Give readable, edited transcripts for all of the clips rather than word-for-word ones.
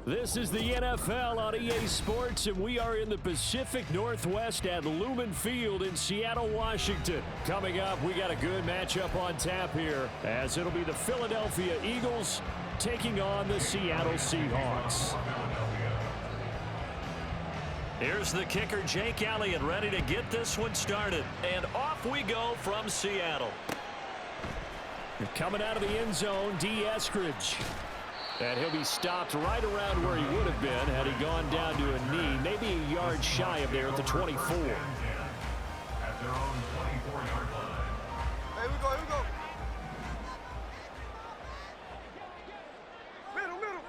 This is the NFL on EA Sports, and we are in the Pacific Northwest at Lumen Field in Seattle, Washington. Coming up, we got a good matchup on tap here, as it'll be the Philadelphia Eagles taking on the Seattle Seahawks. Here's the kicker, Jake Elliott, ready to get this one started. And off we go from Seattle. Coming out of the end zone, D. Eskridge. And he'll be stopped right around where he would have been had he gone down to a knee, maybe a yard shy of there at the 24. At their own 24-yard line. Here we go, here we go. Middle, middle.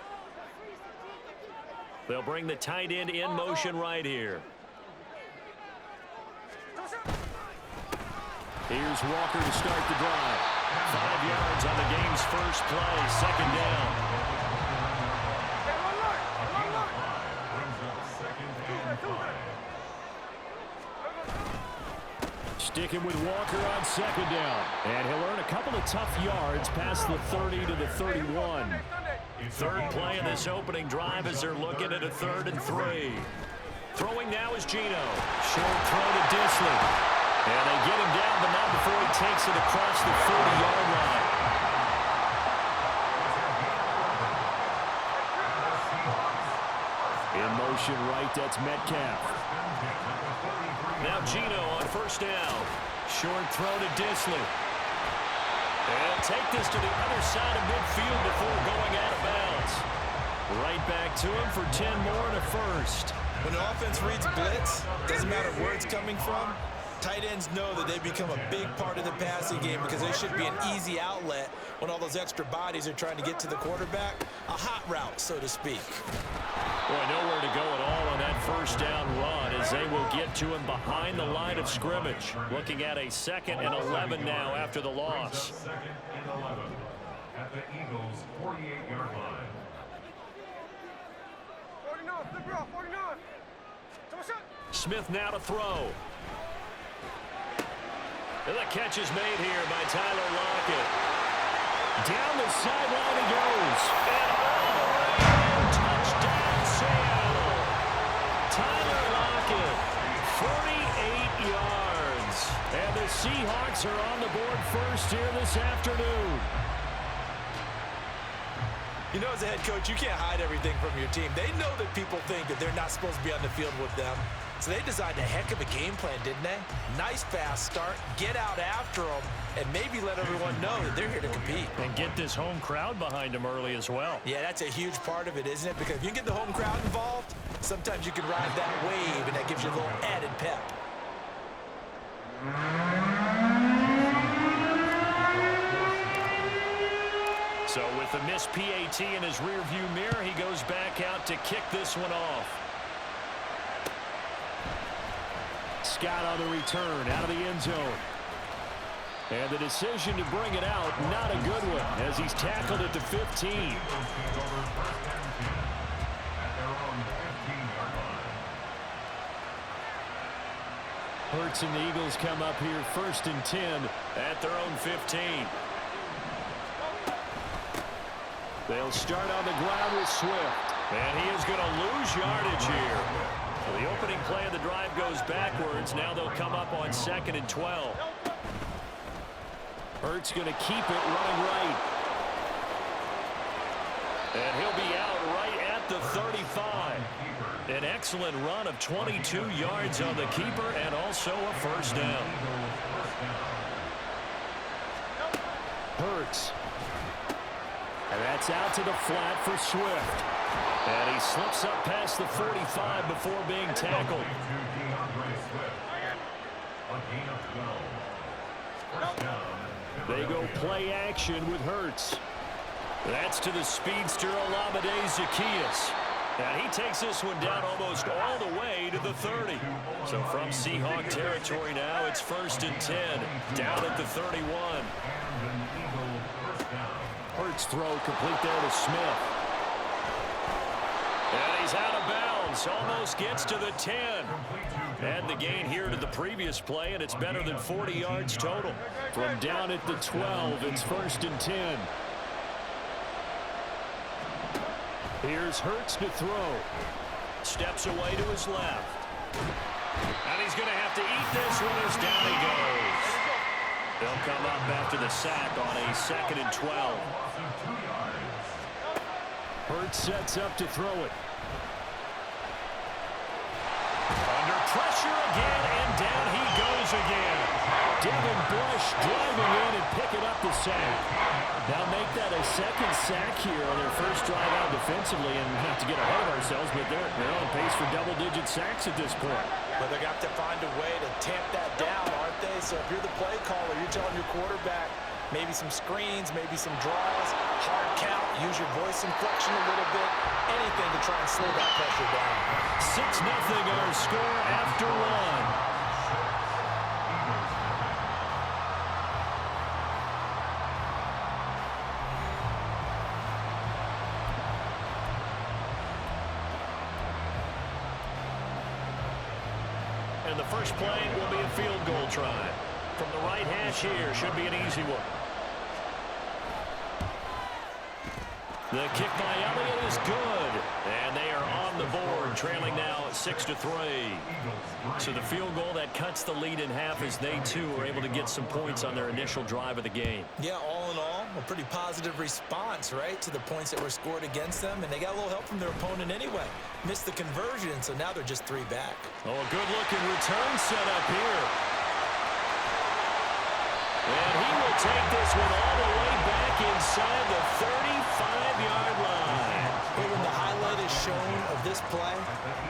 They'll bring the tight end in motion right here. Here's Walker to start the drive. 5 yards on the game's first play, second down. Sticking with Walker on second down. And he'll earn a couple of tough yards past the 30 to the 31. Third play of this opening drive as they're looking at a 3rd and 3. Throwing now is Gino. Short throw to Disley. And they get him down, but not before he takes it across the 40-yard line. In motion right, that's Metcalf. Now Gino on first down. Short throw to Disley. And take this to the other side of midfield before going out of bounds. Right back to him for 10 more and a first. When the offense reads blitz, doesn't matter where it's coming from, tight ends know that they become a big part of the passing game because they should be an easy outlet when all those extra bodies are trying to get to the quarterback. A hot route, so to speak. Boy, nowhere to go at all on that first down run as they will get to him behind the line of scrimmage. Looking at a 2nd and 11 now after the loss. 2nd and 11 at the Eagles' 48-yard line. 49, flip it off, 49. Smith now to throw. And the catch is made here by Tyler Lockett. Down the sideline he goes. And all the way, touchdown Seattle. Tyler Lockett, 48 yards. And the Seahawks are on the board first here this afternoon. You know, as a head coach, you can't hide everything from your team. They know that people think that they're not supposed to be on the field with them. So they designed a heck of a game plan, didn't they? Nice fast start, get out after them, and maybe let everyone know that they're here to compete. And get this home crowd behind them early as well. Yeah, that's a huge part of it, isn't it? Because if you can get the home crowd involved, sometimes you can ride that wave, and that gives you a little added pep. So with the missed PAT in his rearview mirror, he goes back out to kick this one off. Scott on the return out of the end zone. And the decision to bring it out, not a good one, as he's tackled at the 15. Hurts and the Eagles come up here 1st and 10 at their own 15. They'll start on the ground with Swift. And he is going to lose yardage here. The opening play of the drive goes backwards. Now they'll come up on 2nd and 12. Hurts going to keep it running right. And he'll be out right at the 35. An excellent run of 22 yards on the keeper and also a first down. Hurts. And that's out to the flat for Swift. And he slips up past the 45 before being tackled. They go play action with Hurts. That's to the speedster Olamide Zaccheaus. And he takes this one down almost all the way to the 30. So from Seahawk territory now, it's 1st and 10. Down at the 31. Hurts throw complete there to Smith. And he's out of bounds. Almost gets to the 10. And the gain here to the previous play, and it's better than 40 yards total. From down at the 12, it's 1st and 10. Here's Hurts to throw. Steps away to his left. And he's going to have to eat this one as down he goes. They'll come up after the sack on a 2nd and 12. Hurts sets up to throw it. Under pressure again, and down he goes again. Devin Bush driving in and picking up the sack. Now make that a 2nd sack here on their first drive out defensively, and not to get ahead of ourselves, but they're on pace for double-digit sacks at this point. But they're going to have to find a way to tamp that down, aren't they? So if you're the play caller, you're telling your quarterback maybe some screens, maybe some draws, hard count, use your voice inflection a little bit, anything to try and slow that pressure down. 6-0 our score after one. And the first play will be a field goal try. From the right hash here, should be an easy one. The kick by Elliott is good. And they are on the board, trailing now 6-3. So the field goal that cuts the lead in half as they, too, are able to get some points on their initial drive of the game. Yeah, all in all, a pretty positive response, right, to the points that were scored against them. And they got a little help from their opponent anyway. Missed the conversion, so now they're just 3 back. Oh, a good-looking return set up here. And he will take this one all the way back inside the 35-yard line. But when the highlight is shown of this play,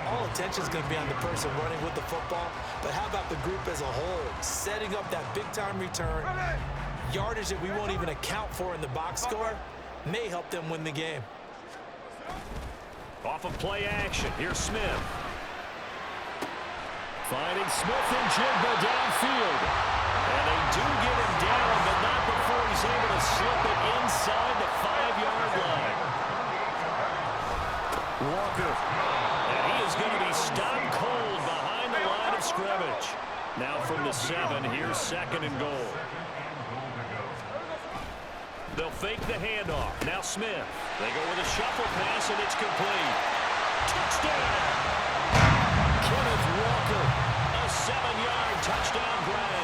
all attention is going to be on the person running with the football. But how about the group as a whole? Setting up that big-time return, yardage that we won't even account for in the box score, may help them win the game. Off of play action, here's Smith. Finding Smith and Jigba downfield. And they do get him down, but not before he's able to slip it inside the 5-yard line. Walker. And he is going to be stopped cold behind the line of scrimmage. Now from the 7, here's 2nd and goal. They'll fake the handoff. Now Smith. They go with a shuffle pass, and it's complete. Touchdown! Kenneth Walker. A 7-yard touchdown grab.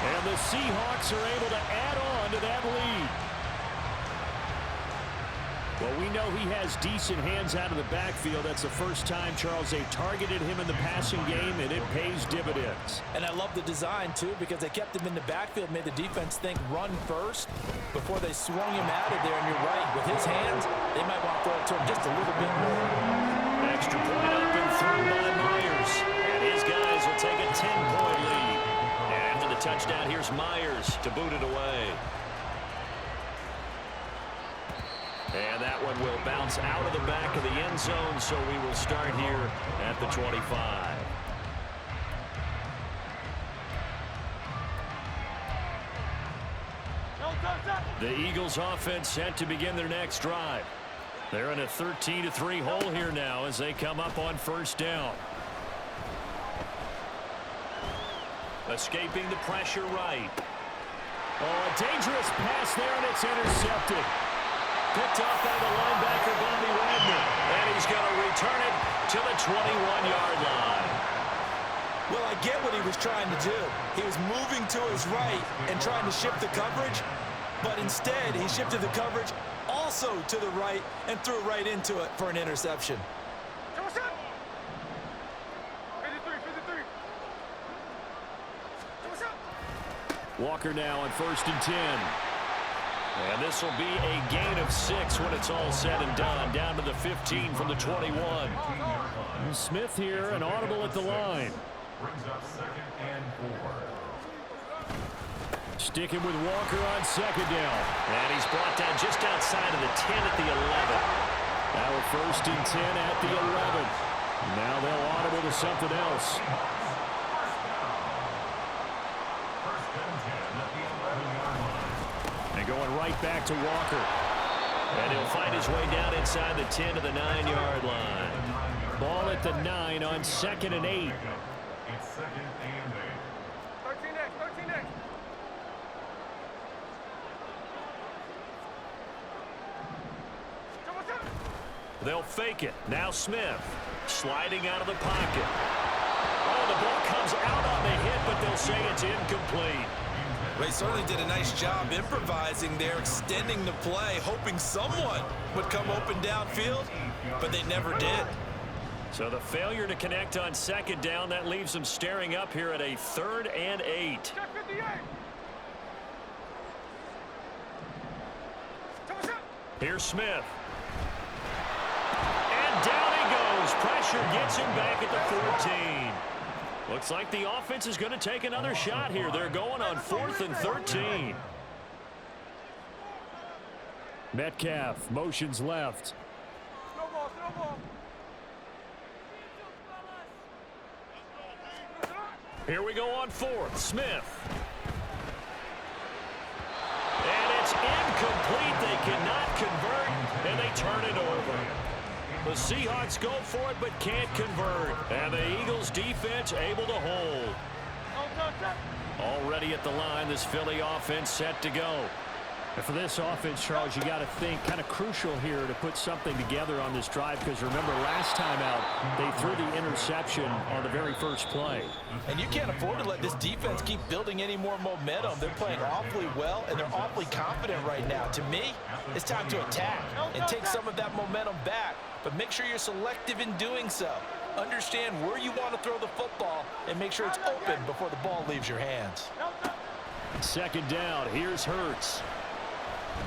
And the Seahawks are able to add on to that lead. Well, we know he has decent hands out of the backfield. That's the first time, Charles, they targeted him in the passing game, and it pays dividends. And I love the design, too, because they kept him in the backfield, made the defense think run first before they swung him out of there. And you're right, with his hands, they might want to throw it to him just a little bit more. Extra point up and through by Myers. And his guys will take a 10-point lead. And after the touchdown, here's Myers to boot it away. And that one will bounce out of the back of the end zone, so we will start here at the 25. The Eagles offense set to begin their next drive. They're in a 13-3 hole here now as they come up on first down. Escaping the pressure right. Oh, a dangerous pass there, and it's intercepted. Picked off by the linebacker, Bobby Wagner. And he's going to return it to the 21-yard line. Well, I get what he was trying to do. He was moving to his right and trying to shift the coverage, but instead he shifted the coverage also to the right and threw right into it for an interception. Walker now on 1st and 10. And this will be a gain of 6 when it's all said and done. Down to the 15 from the 21. And Smith here, an audible at the line. Brings up 2nd and 4. Sticking with Walker on 2nd down. And he's brought down just outside of the 10 at the 11. Now a 1st and 10 at the 11. Now they'll audible to something else. And going right back to Walker. And he'll find his way down inside the 10 to the 9-yard line. Ball at the 9 on 2nd and 8. It's 2nd and 8. 13X. They'll fake it. Now Smith sliding out of the pocket. Oh, the ball comes out on the hit, but they'll say it's incomplete. They certainly did a nice job improvising there, extending the play, hoping someone would come open downfield, but they never did. So the failure to connect on second down, that leaves them staring up here at a 3rd and 8. Here's Smith. And down he goes. Pressure gets him back at the 14. Looks like the offense is going to take another shot here. They're going on 4th and 13. Metcalf motions left. Here we go on 4th. Smith. And it's incomplete. They cannot convert, and they turn it over. The Seahawks go for it, but can't convert. And the Eagles defense able to hold. Already at the line, this Philly offense set to go. And for this offense, Charles, you got to think kind of crucial here to put something together on this drive, because remember last time out they threw the interception on the very first play. And you can't afford to let this defense keep building any more momentum. They're playing awfully well, and they're awfully confident right now. To me, it's time to attack and take some of that momentum back, but make sure you're selective in doing so. Understand where you want to throw the football and make sure it's open before the ball leaves your hands. Second down, here's Hurts.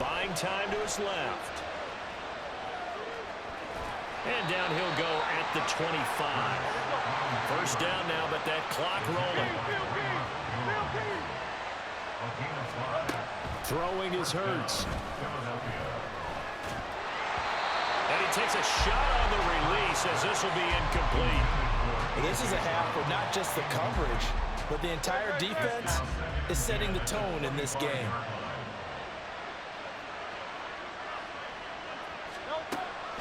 Buying time to his left. And down he'll go at the 25. First down now, but that clock rolling. Throwing is Hurts. And he takes a shot on the release as this will be incomplete. Well, this is a half where not just the coverage, but the entire defense is setting the tone in this game.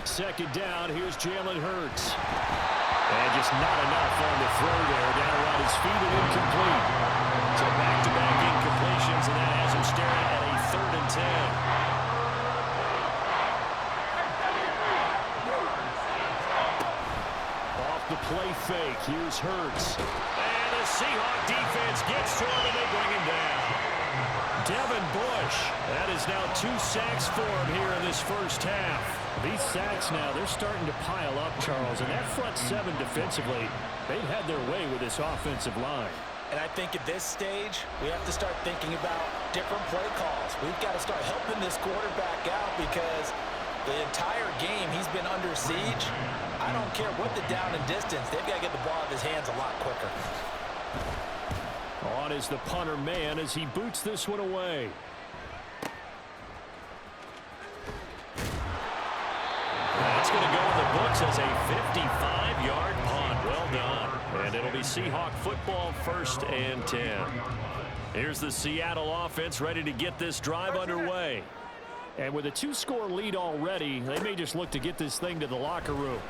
Second down, here's Jalen Hurts. And just not enough on the throw there. Down around his feet and incomplete. So back-to-back incompletions, and that has him staring at a 3rd and 10. Off the play fake, here's Hurts. And the Seahawk defense gets to him, and they bring him down. Devin Bush, that is now 2 sacks for him here in this first half. These sacks now, they're starting to pile up, Charles, and that front 7 defensively, they've had their way with this offensive line. And I think at this stage, we have to start thinking about different play calls. We've got to start helping this quarterback out because the entire game he's been under siege. I don't care what the down and distance, they've got to get the ball out of his hands a lot quicker. On is the punter man as he boots this one away. That's going to go in the books as a 55-yard punt. Well done. And it'll be Seahawk football, 1st and 10. Here's the Seattle offense ready to get this drive underway. And with a 2-score lead already, they may just look to get this thing to the locker room.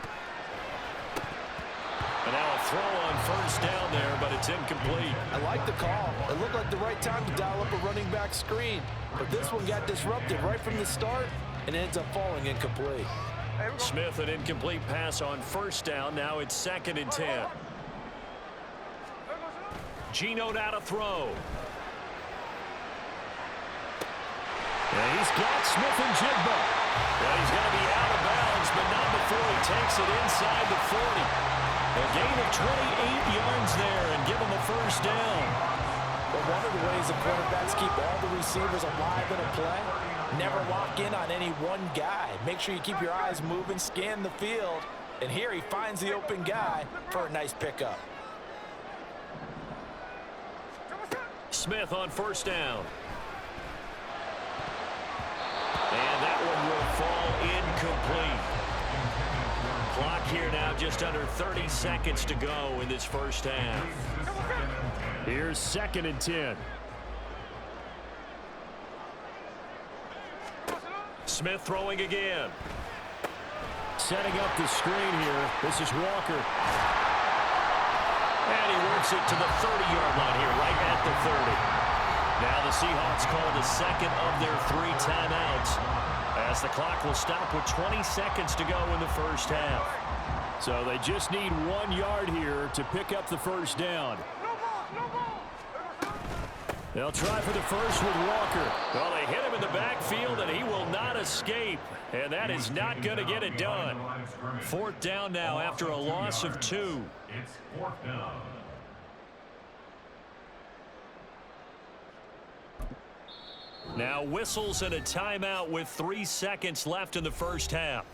And now a throw on first down there, but it's incomplete. I like the call. It looked like the right time to dial up a running back screen. But this one got disrupted right from the start, and it ends up falling incomplete. Smith, an incomplete pass on first down. Now it's 2nd and 10. Geno now to throw. And he's got Smith and Jigba. Well, he's going to be out of bounds, but not before he takes it inside the 40. A gain of 28 yards there and give him a first down. But one of the ways the quarterbacks keep all the receivers alive in a play, never lock in on any one guy. Make sure you keep your eyes moving, scan the field. And here he finds the open guy for a nice pickup. Smith on first down. And that one will fall incomplete. Clock here now just under 30 seconds to go in this first half. Here's 2nd and 10. Smith throwing again. Setting up the screen here. This is Walker. And he works it to the 30-yard line here, right at the 30. Now the Seahawks call the 2nd of their 3 timeouts. as the clock will stop with 20 seconds to go in the first half. So they just need 1 yard here to pick up the first down. They'll try for the first with Walker. Well, they hit him in the backfield, and he will not escape. And that is not going to get it done. 4th down now after a loss of 2. It's 4th down. Now whistles and a timeout with 3 seconds left in the first half.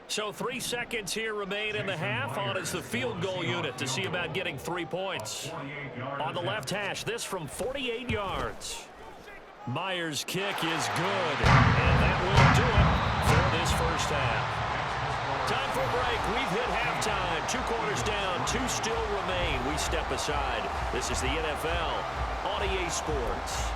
So 3 seconds here remain in the half. On is the field goal unit to see about getting 3 points. On the left hash, this from 48 yards. Myers' kick is good, and that will do it for this first half. Time for a break. We've hit halftime. 2 quarters down, 2 still remain. We step aside. This is the NFL on EA Sports.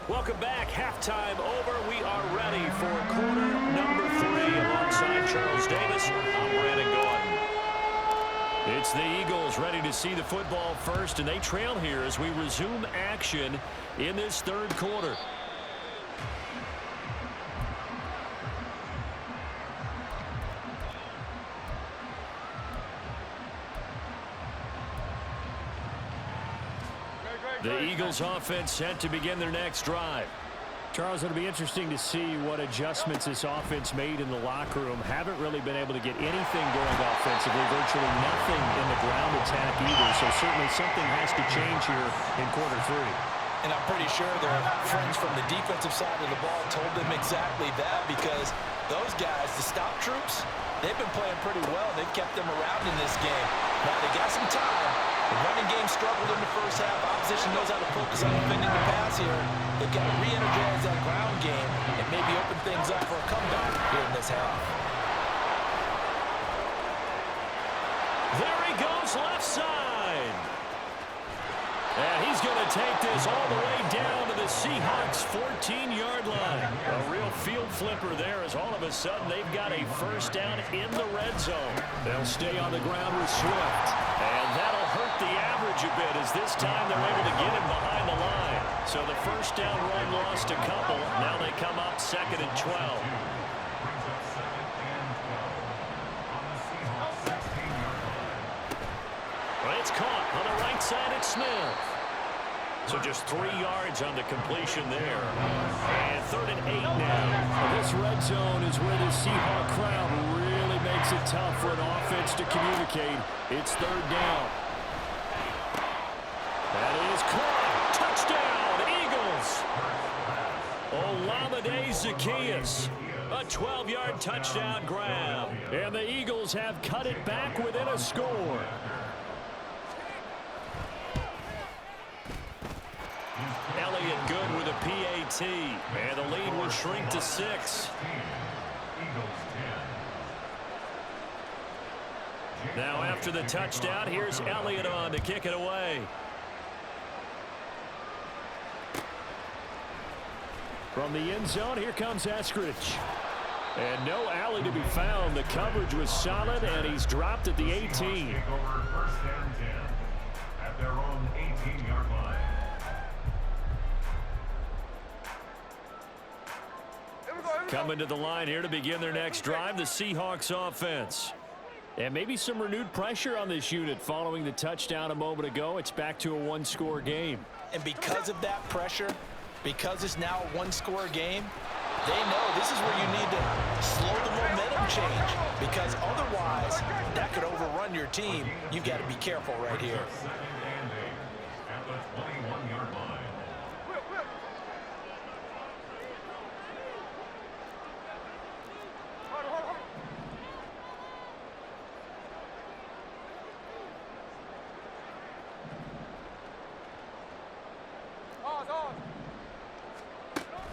Welcome back. Halftime over. We are ready for quarter number 3. Alongside Charles Davis, I'm Brandon Gordon. It's the Eagles ready to see the football first, and they trail here as we resume action in this 3rd quarter. The Eagles offense set to begin their next drive. Charles, it'll be interesting to see what adjustments this offense made in the locker room. Haven't really been able to get anything going offensively, virtually nothing in the ground attack either. So certainly something has to change here in quarter 3. And I'm pretty sure their friends from the defensive side of the ball told them exactly that, because those guys, the stop troops, they've been playing pretty well. They've kept them around in this game. Now they got some time. The running game struggled in the first half. Opposition knows how to focus on defending the pass here. They've got to re-energize that ground game and maybe open things up for a comeback here in this half. There he goes, left side. And he's going to take this all the way down to the Seahawks' 14-yard line. A real field flipper there, as all of a sudden they've got a first down in the red zone. They'll stay on the ground with Swift. And that'll hurt the average a bit, as this time they're able to get him behind the line. So the first down run lost a couple. Now they come up 2nd and 12. Well, it's caught on the right side at Smith. So just 3 yards on the completion there. And 3rd and 8 now. Well, this red zone is where the Seahawk crowd really makes it tough for an offense to communicate. It's 3rd down. That is caught. Touchdown, Eagles. Olamide Zaccheaus. A 12-yard touchdown grab. And the Eagles have cut it back within a score. Elliott good with a PAT. And the lead will shrink to 6. Now after the touchdown, here's Elliott on to kick it away. From the end zone, here comes Eskridge. And no alley to be found. The coverage was solid, and he's dropped at the 18. First and 10 at their own 18-yard line. Coming to the line here to begin their next drive, the Seahawks offense. And maybe some renewed pressure on this unit following the touchdown a moment ago. It's back to a 1-score game. And because of that pressure, because it's now a 1-score game, they know this is where you need to slow the momentum change, because otherwise that could overrun your team. You've got to be careful right here. At the 21-yard line.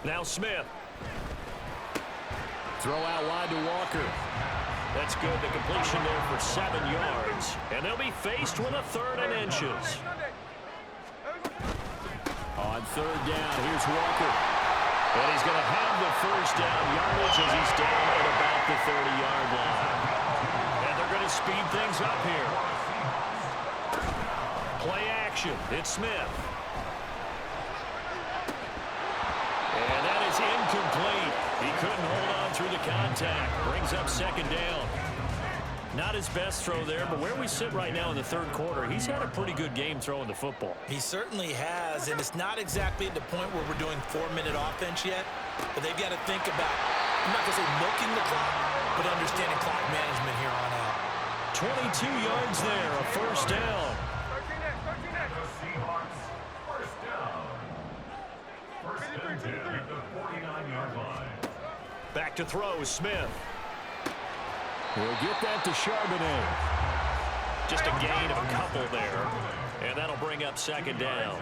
Now Smith. Throw out wide to Walker. That's good. The completion there for 7 yards. And they'll be faced with a 3rd and inches. On 3rd down, here's Walker. And he's going to have the first down yardage as he's down at about the 30-yard line. And they're going to speed things up here. Play action. It's Smith. And that is incomplete. He couldn't hold on through the contact. Brings up second down. Not his best throw there, but where we sit right now in the third quarter, he's had a pretty good game throwing the football. He certainly has, and it's not exactly at the point where we're doing 4-minute offense yet, but they've got to think about, I'm not going to say milking the clock, but understanding clock management here on out. 22 yards there, a first down. 13 next, 13 next. The Seahawks, first down. First and 10 at the 49-yard line. Back to throw, Smith. He'll get that to Charbonnet. Just a gain of a couple there. And that'll bring up second down.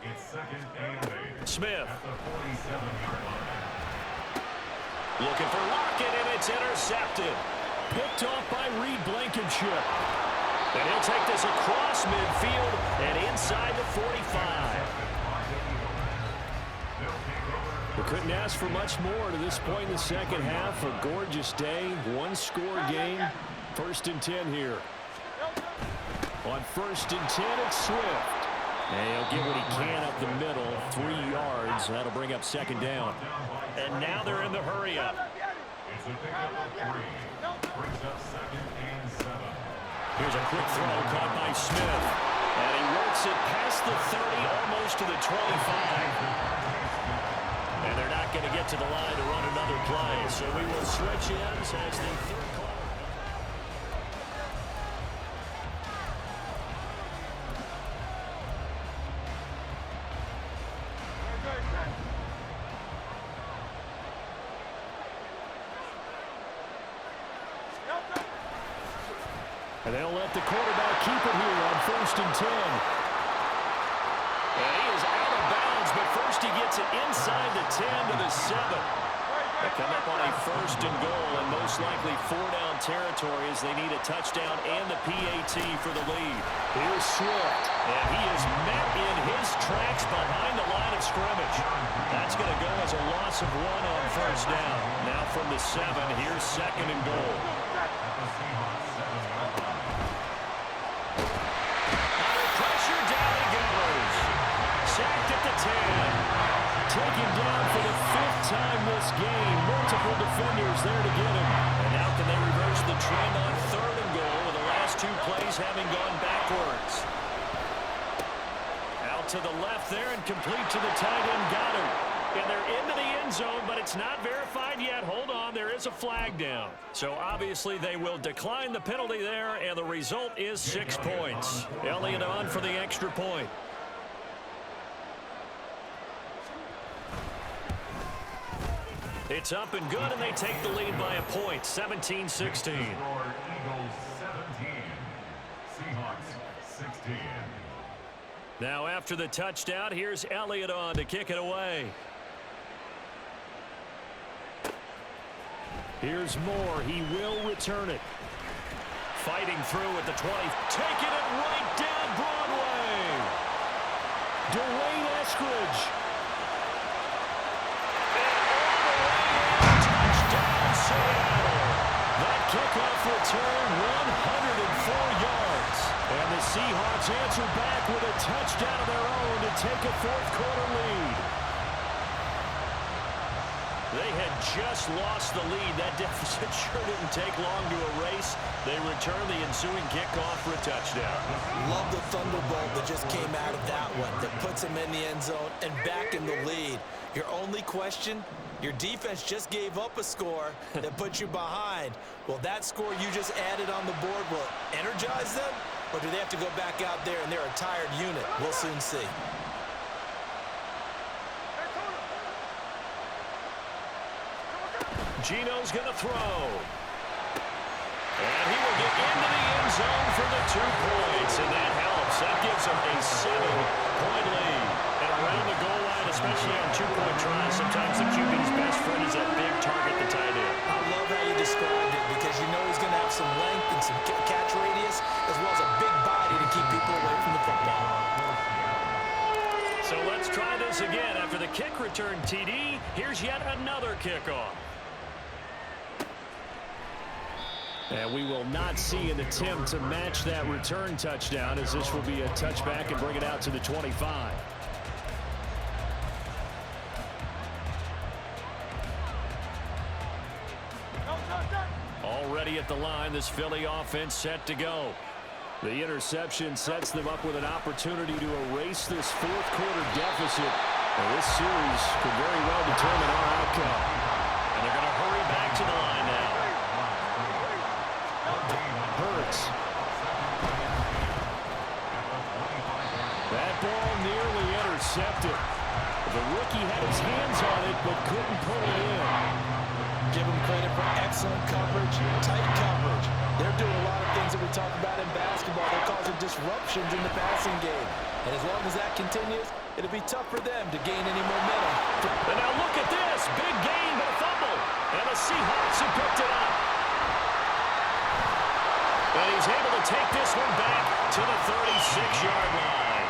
It's second and 8. Smith. At the 47-yard line. Looking for Lockett, and it's intercepted. Picked off by Reed Blankenship. And he'll take this across midfield and inside the 45. We couldn't ask for much more to this point in the second half. A gorgeous day, one-score game. First and 10 here. On first and 10, it's Swift. And he'll get what he can up the middle, 3 yards. That'll bring up second down. And now they're in the hurry-up. It's a pickup of 3. Brings up second and 7. Here's a quick throw caught by Smith. And he works it past the 30, almost to the 25. And they're not going to get to the line to run another play. So we will switch ends as the third quarter. And they'll let the quarterback keep it here on first and 10. And he is out of bounds, but first he gets it inside the 10 to the 7. They come up on a first and goal, and most likely 4-down territory as they need a touchdown and the PAT for the lead. Here's Swift, and he is met in his tracks behind the line of scrimmage. That's going to go as a loss of 1 on first down. Now from the 7, here's second and goal. Sacked at the 10. Taken down for the 5th time this game. Multiple defenders there to get him. And now can they reverse the trend on third and goal with the last 2 plays having gone backwards. Out to the left there and complete to the tight end Goddard. And they're into the end zone, but it's not verified yet. Hold on, there is a flag down. So obviously they will decline the penalty there, and the result is 6 points. Elliott on for the extra point. It's up and good, and they take the lead by a point, 17-16. Eagles 17, Seahawks 16. Now after the touchdown, here's Elliott on to kick it away. Here's Moore. He will return it. Fighting through at the 20. Taking it right down Broadway. Dwayne Eskridge. That kickoff return, 104 yards. And the Seahawks answer back with a touchdown of their own to take a fourth-quarter lead. They had just lost the lead. That deficit sure didn't take long to erase. They return the ensuing kickoff for a touchdown. Love the thunderbolt that just came out of that one. That puts them in the end zone and back in the lead. Your only question? Your defense just gave up a score that put you behind. Well, that score you just added on the board will energize them, or do they have to go back out there and they're a tired unit? We'll soon see. Gino's going to throw. And he will get into the end zone for the 2 points, and that helps. That gives them a 7-point lead. And around the goal line, especially on 2-point tries, sometimes the QB's best friend is that big target, the tight end. I love how you described it because you know he's going to have some length and some catch radius as well as a big body to keep people away from the football. So let's try this again after the kick return TD. Here's yet another kickoff. And we will not see an attempt to match that return touchdown, as this will be a touchback and bring it out to the 25. Already at the line, this Philly offense set to go. The interception sets them up with an opportunity to erase this fourth quarter deficit. And this series could very well determine our outcome. And they're going to hurry back to the line now. Hurts. That ball nearly intercepted. The rookie had his hands on it but couldn't pull it in. Give him credit for excellent coverage, tight coverage. They're doing a lot of things that we talk about in basketball. They're causing disruptions in the passing game. And as long as that continues, it'll be tough for them to gain any momentum. And now look at this. Big gain, but a fumble. And the Seahawks have picked it up. And he's able to take this one back to the 36-yard line.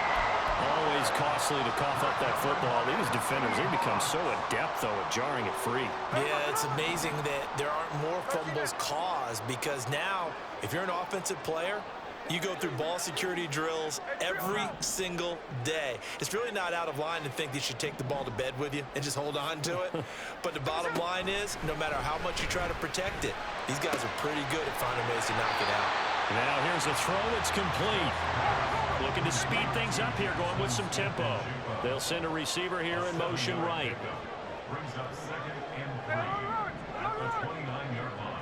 Always costly to cough up that football. These defenders, they become so adept, though, at jarring it free. Yeah, it's amazing that there aren't more fumbles caused, because now, if you're an offensive player, you go through ball security drills every single day. It's really not out of line to think that you should take the ball to bed with you and just hold on to it. But the bottom line is, no matter how much you try to protect it, these guys are pretty good at finding ways to knock it out. Now here's a throw that's complete. Looking to speed things up here, going with some tempo. They'll send a receiver here in motion right. Brings up 2nd and 3 at the 29-yard line.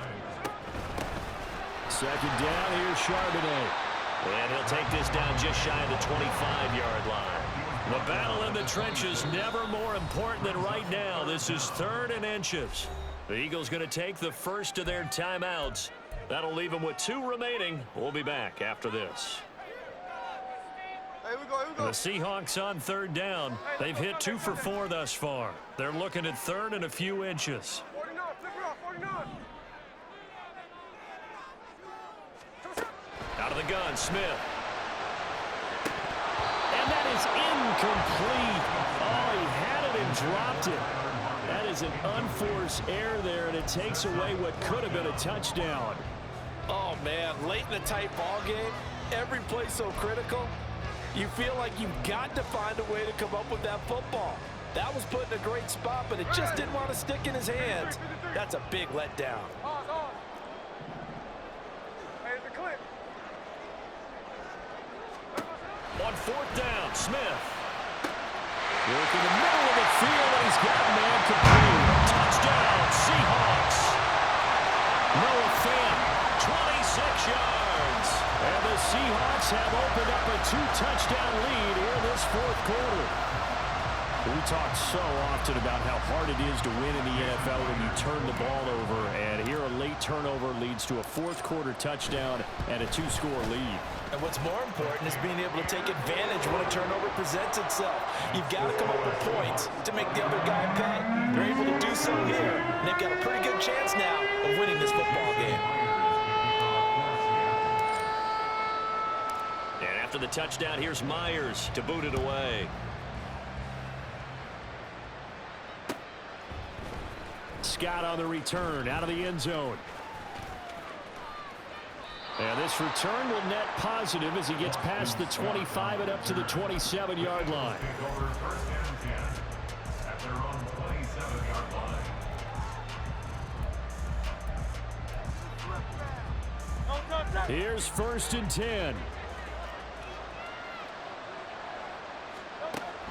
Second down, here's Charbonnet. And he'll take this down just shy of the 25-yard line. The battle in the trenches, never more important than right now. This is 3rd and inches. The Eagles going to take the first of their timeouts. That'll leave them with 2 remaining. We'll be back after this. Here we go. The Seahawks on 3rd down. They've hit 2 for 4 thus far. They're looking at 3rd and a few inches. 49, flip it off, 49. Out of the gun, Smith. And that is incomplete. Oh, he had it and dropped it. That is an unforced error there, and it takes away what could have been a touchdown. Oh, man, late in a tight ball game, every play so critical. You feel like you've got to find a way to come up with that football. That was put in a great spot, but it just didn't want to stick in his hands. That's a big letdown. Hey, the clip. On 4th down, Smith. Work in the middle of the field, and he's got a man complete. Touchdown, Seahawks. Noah Fant, 26 yards. And the Seahawks have opened up a 2-touchdown lead here in this 4th quarter. We talk so often about how hard it is to win in the NFL when you turn the ball over, and here a late turnover leads to a 4th quarter touchdown and a 2-score lead. And what's more important is being able to take advantage when a turnover presents itself. You've got to come up with points to make the other guy pay. They're able to do so here, and they've got a pretty good chance now of winning this football game. And after the touchdown, here's Myers to boot it away. Scott on the return, out of the end zone. And this return will net positive as he gets past the 25 and up to the 27-yard line. At their own 27-yard line. Here's 1st and 10.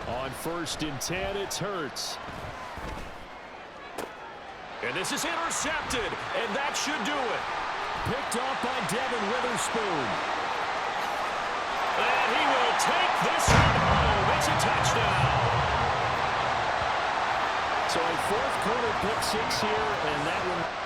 On 1st and 10, it's Hurts. And this is intercepted, and that should do it. Picked off by Devin Witherspoon. And he will take this one home. It's a touchdown. So a 4th quarter pick 6 here, and that one...